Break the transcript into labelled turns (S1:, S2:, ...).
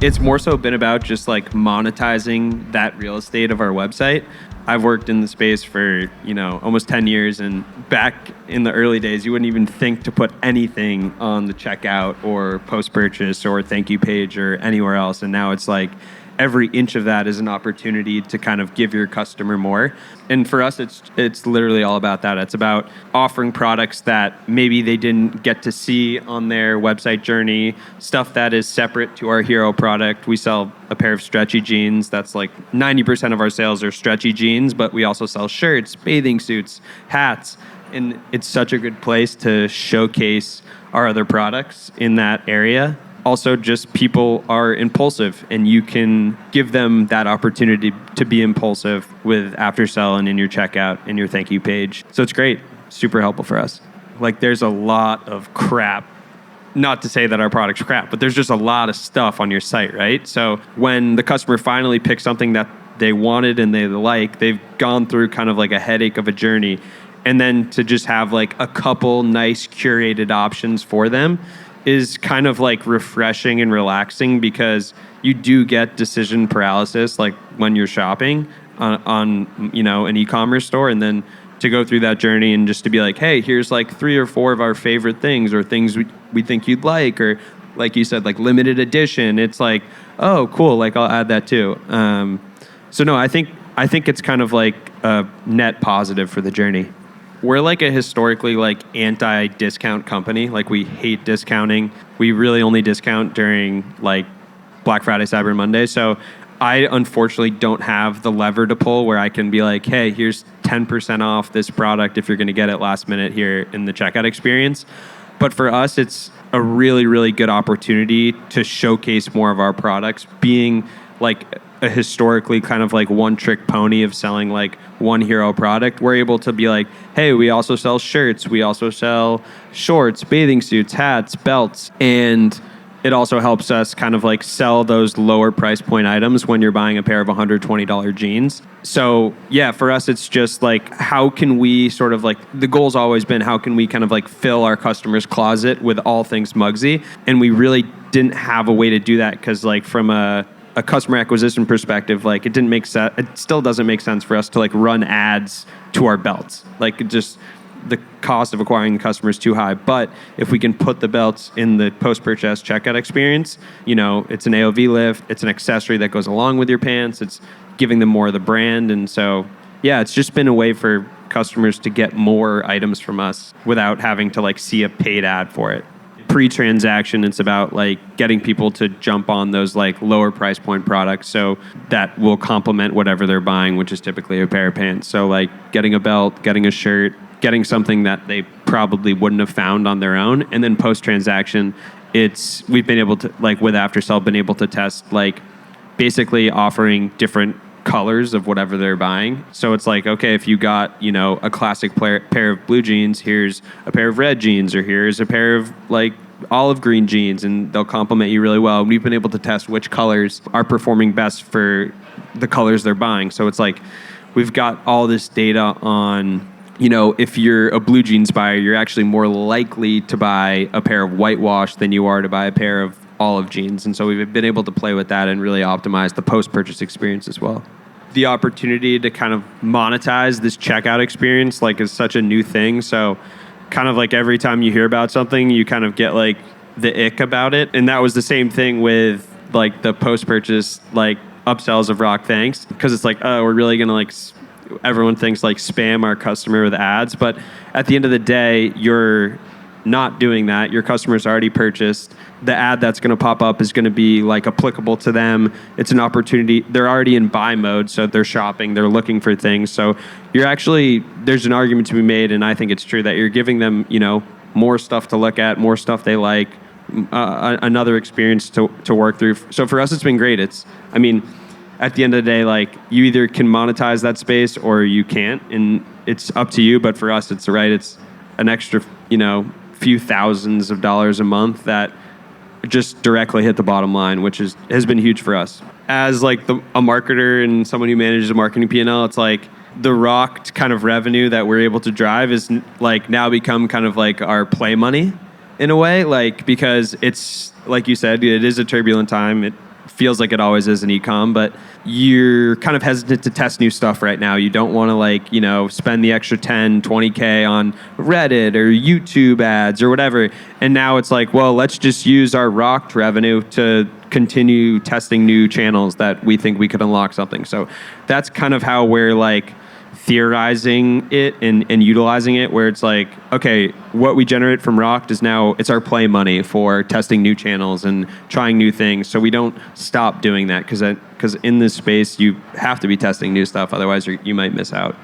S1: It's more so been about just like monetizing that real estate of our website. I've worked in the space for, almost 10 years, and back in the early days, you wouldn't even think to put anything on the checkout or post-purchase or thank you page or anywhere else. And now it's like every inch of that is an opportunity to kind of give your customer more. And for us, it's literally all about that. It's about offering products that maybe they didn't get to see on their website journey, stuff that is separate to our hero product. We sell a pair of stretchy jeans. That's like 90% of our sales are stretchy jeans, but we also sell shirts, bathing suits, hats. And it's such a good place to showcase our other products in that area. Also, just people are impulsive, and you can give them that opportunity to be impulsive with after sell and in your checkout and your thank you page. So it's great, super helpful for us. Like, there's a lot of crap. Not to say that our product's crap, but there's just a lot of stuff on your site, right? So when the customer finally picks something that they wanted and they like, they've gone through kind of like a headache of a journey. And then to just have like a couple nice curated options for them is kind of like refreshing and relaxing, because you do get decision paralysis like when you're shopping on an e-commerce store, and then to go through that journey and just to be like, hey, here's like 3 or 4 of our favorite things, or things we think you'd like, or like you said, like limited edition. It's like, oh, cool, like I'll add that too. So no, I think it's kind of like a net positive for the journey. We're like a historically like anti-discount company. Like, we hate discounting. We really only discount during like Black Friday, Cyber Monday. So I unfortunately don't have the lever to pull where I can be like, hey, here's 10% off this product if you're going to get it last minute here in the checkout experience. But for us, it's a really, really good opportunity to showcase more of our products, being like a historically kind of like one-trick pony of selling like one hero product. We're able to be like, hey, we also sell shirts, we also sell shorts, bathing suits, hats, belts, and it also helps us kind of like sell those lower price point items when you're buying a pair of $120 jeans. So yeah, for us, it's just like, how can we sort of like, the goal's always been, how can we kind of like fill our customer's closet with all things Mugsy? And we really didn't have a way to do that, because like from a customer acquisition perspective, like it didn't make sense. It still doesn't make sense for us to like run ads to our belts. Like, it just, the cost of acquiring the customer is too high. But if we can put the belts in the post-purchase checkout experience, it's an AOV lift, it's an accessory that goes along with your pants, it's giving them more of the brand. And so, yeah, it's just been a way for customers to get more items from us without having to like see a paid ad for it. Pre-transaction, it's about like getting people to jump on those like lower price point products, so that will complement whatever they're buying, which is typically a pair of pants. So like getting a belt, getting a shirt, getting something that they probably wouldn't have found on their own. And then post-transaction, we've been able to, like with Aftersell, been able to test like basically offering different colors of whatever they're buying. So it's like, okay, if you got, a classic pair of blue jeans, here's a pair of red jeans, or here's a pair of like olive green jeans, and they'll complement you really well. We've been able to test which colors are performing best for the colors they're buying. So it's like, we've got all this data on, if you're a blue jeans buyer, you're actually more likely to buy a pair of whitewash than you are to buy a pair of olive jeans. And so we've been able to play with that and really optimize the post-purchase experience as well. The opportunity to kind of monetize this checkout experience like is such a new thing. So kind of like every time you hear about something, you kind of get like the ick about it. And that was the same thing with like the post-purchase like upsells of Rock Thanks, because it's like, oh, we're really going to like, everyone thinks like spam our customer with ads. But at the end of the day, you're not doing that. Your customer's already purchased. The ad that's going to pop up is going to be like applicable to them. It's an opportunity. They're already in buy mode, so they're shopping, they're looking for things. So you're actually, there's an argument to be made, and I think it's true, that you're giving them, more stuff to look at, more stuff they like, another experience to work through. So for us, it's been great. At the end of the day, like, you either can monetize that space or you can't, and it's up to you. But for us, it's right. It's an extra, few thousands of dollars a month that just directly hit the bottom line, which has been huge for us. As like a marketer and someone who manages a marketing P&L, it's like the rocked kind of revenue that we're able to drive is like now become kind of like our play money in a way, like, because it's like you said, it is a turbulent time. It feels like it always is in e-com, but you're kind of hesitant to test new stuff right now. You don't want to spend the extra 10, 20K on Reddit or YouTube ads or whatever. And now it's like, well, let's just use our Rocked revenue to continue testing new channels that we think we could unlock something. So that's kind of how we're like theorizing it and utilizing it, where it's like, okay, what we generate from Rocked is now, it's our play money for testing new channels and trying new things. So we don't stop doing that because in this space, you have to be testing new stuff. Otherwise, you might miss out.